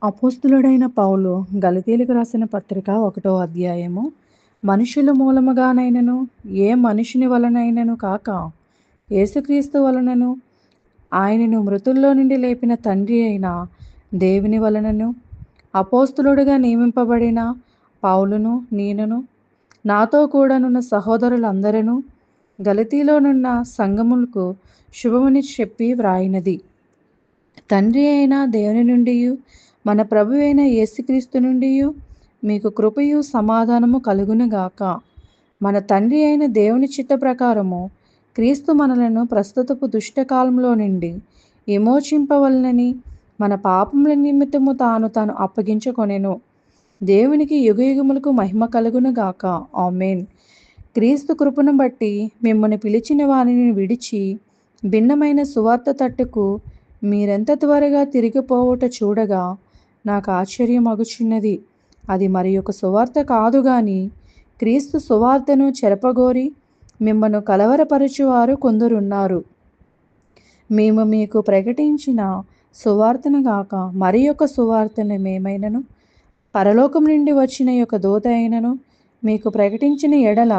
అపోస్తులుడైన పౌలు గలతీలకు రాసిన పత్రిక 1వ అధ్యాయము. మనుషుల మూలముగానైనను ఏ మనుషుని వలనైనను కాక యేసుక్రీస్తు వలనను ఆయనను మృతుల్లో నుండి లేపిన తండ్రి అయిన దేవుని వలనను అపోస్తులుడుగా నియమింపబడిన పౌలును నేనును నాతో కూడానున్న సహోదరులందరూ గలతీలోనున్న సంఘములకు శుభముని చెప్పి వ్రాయినది. తండ్రి అయిన దేవుని నుండి మన ప్రభు అయిన యేసుక్రీస్తు నుండి మీకు కృపయు సమాధానము కలుగునుగాక. మన తండ్రి అయిన దేవుని చిత్త ప్రకారము క్రీస్తు మనలను ప్రస్తుతపు దుష్టకాలంలో నుండి విమోచింపవలనని మన పాపముల నిమిత్తము తాను అప్పగించుకొనెను. దేవునికి యుగయుగములకు మహిమ కలుగునుగాక. ఆమేన్. క్రీస్తు కృపను బట్టి మిమ్మల్ని పిలిచిన వారిని విడిచి భిన్నమైన సువార్త తట్టుకు మీరెంత త్వరగా తిరిగిపోవుట చూడగా నాకు ఆశ్చర్యమగుచున్నది. అది మరి ఒక సువార్త కాదు గాని క్రీస్తు సువార్తను చెరపగోరి మిమ్మను కలవరపరచువారు కొందరున్నారు. మేము మీకు ప్రకటించిన సువార్తను గాక మరి ఒక సువార్తను మేమైనను పరలోకం నుండి వచ్చిన యొక్క దూత అయినను మీకు ప్రకటించిన ఎడల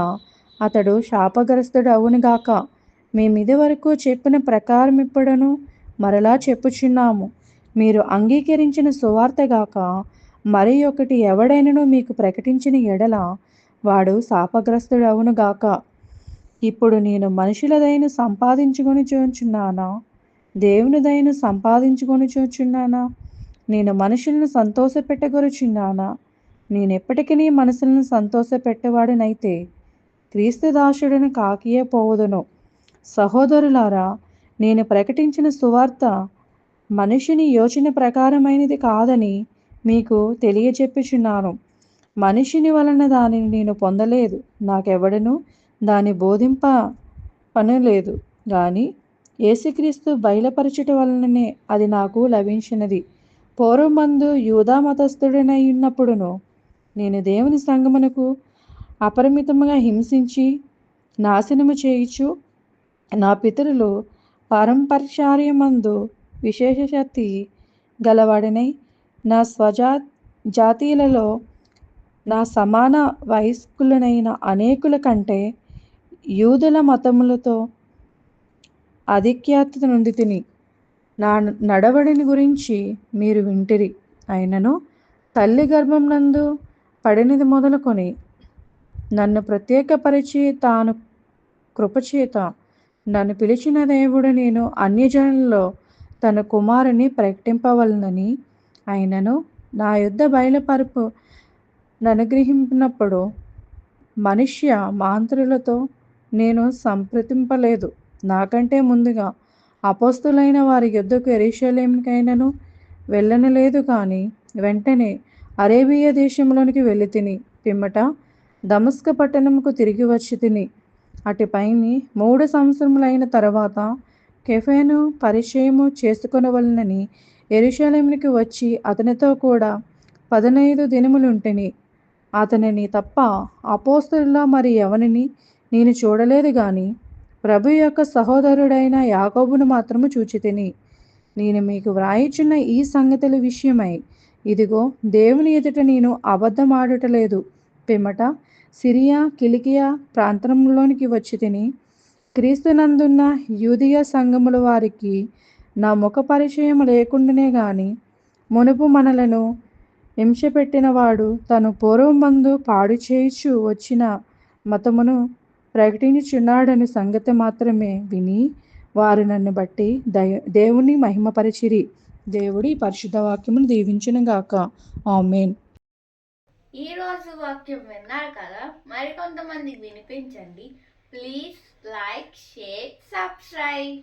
అతడు శాపగ్రస్తుడు అవునుగాక. మేమిది వరకు చెప్పిన ప్రకారం ఇప్పుడను మరలా చెప్పుచున్నాము. మీరు అంగీకరించిన సువార్త గాక మరి ఒకటి ఎవడైనను మీకు ప్రకటించిన ఎడల వాడు శాపగ్రస్తుడు అవునుగాక. ఇప్పుడు నేను మనుషుల దయను సంపాదించుకొని చూచున్నానా, దేవుని దయను సంపాదించుకొని చూచున్నానా? నేను మనుషులను సంతోషపెట్టగొరుచున్నానా? నేనెప్పటికీ మనుషులను సంతోషపెట్టేవాడినైతే క్రీస్తు దాసుడను కాకియే పోవుదును. సహోదరులారా, నేను ప్రకటించిన సువార్త మనుషుని యోచన ప్రకారమైనది కాదని మీకు తెలియజెప్పుచున్నాను. మనుషుని వలన దానిని నేను పొందలేదు, నాకెవడను దాన్ని బోధింప పనిలేదు గాని యేసుక్రీస్తు బయలుపరచుట వలననే అది నాకు లభించినది. పూర్వమందు యూదా మతస్థుడనై ఉన్నప్పుడును నేను దేవుని సంగమునకు అపరిమితముగా హింసించి నాశనము చేయుచు నా పితరులు పారంపర్యామందు విశేషశక్తి గలవాడనై నా జాతీయులలో నా సమాన వయస్కులనైన అనేకుల కంటే యూదుల మతములతో ఆధిక్యత నొందితిని. నా నడవడిని గురించి మీరు వింటిరి. అయినను తల్లి గర్భం నందు పడినది మొదలుకొని నన్ను ప్రత్యేకపరిచి తాను కృపచేత నన్ను పిలిచిన దేవుడు నేను అన్యజనులలో తన కుమారుని ప్రకటింపవలనని అయినను నా యుద్ధ బయలుపరుపు అనుగ్రహించినప్పుడు మనుష్య మాంత్రులతో నేను సంప్రదింపలేదు. నాకంటే ముందుగా అపోస్తులైన వారి యుద్ధకు యెరూషలేముకైనను వెళ్ళనలేదు కానీ వెంటనే అరేబియా దేశంలోనికి వెళ్ళితిని. పిమ్మట దమస్కు పట్టణముకు తిరిగి వచ్చి తిని. అటుపైని 3 సంవత్సరములైన తరువాత కేఫాను పరిచయము చేసుకొనవలెనని యెరూషలేమునికి వచ్చి అతనితో కూడా 15 దినములుంటిని. అతనిని తప్ప అపోస్తలులలో మరి ఎవనిని నేను చూడలేదు గాని ప్రభు యొక్క సహోదరుడైన యాకోబును మాత్రము చూచితిని. నేను మీకు వ్రాయుచున్న ఈ సంగతుల విషయమై ఇదిగో దేవుని ఎదుట నేను అబద్ధమాడుటలేదు. పిమ్మట సిరియా కిలికియా ప్రాంతంలోనికి వచ్చి తిని క్రీస్తునందున్న యూదియా సంఘముల వారికి నా ముఖ పరిచయం లేకుండానే గాని మునుపు మనలను హింసపెట్టిన వాడు తను పూర్వమందు పాడు చేయుచు వచ్చిన మతమును ప్రకటించుచున్నాడని సంగతి మాత్రమే విని వారు నన్ను బట్టి దేవుని మహిమపరిచిరి. దేవుడి పరిశుద్ధ వాక్యమును దీవించునుగాక. ఆమేన్. ఈరోజు వాక్యం విన్నారు కదా, మరికొంతమందికి వినిపించండి. Please like, share, subscribe.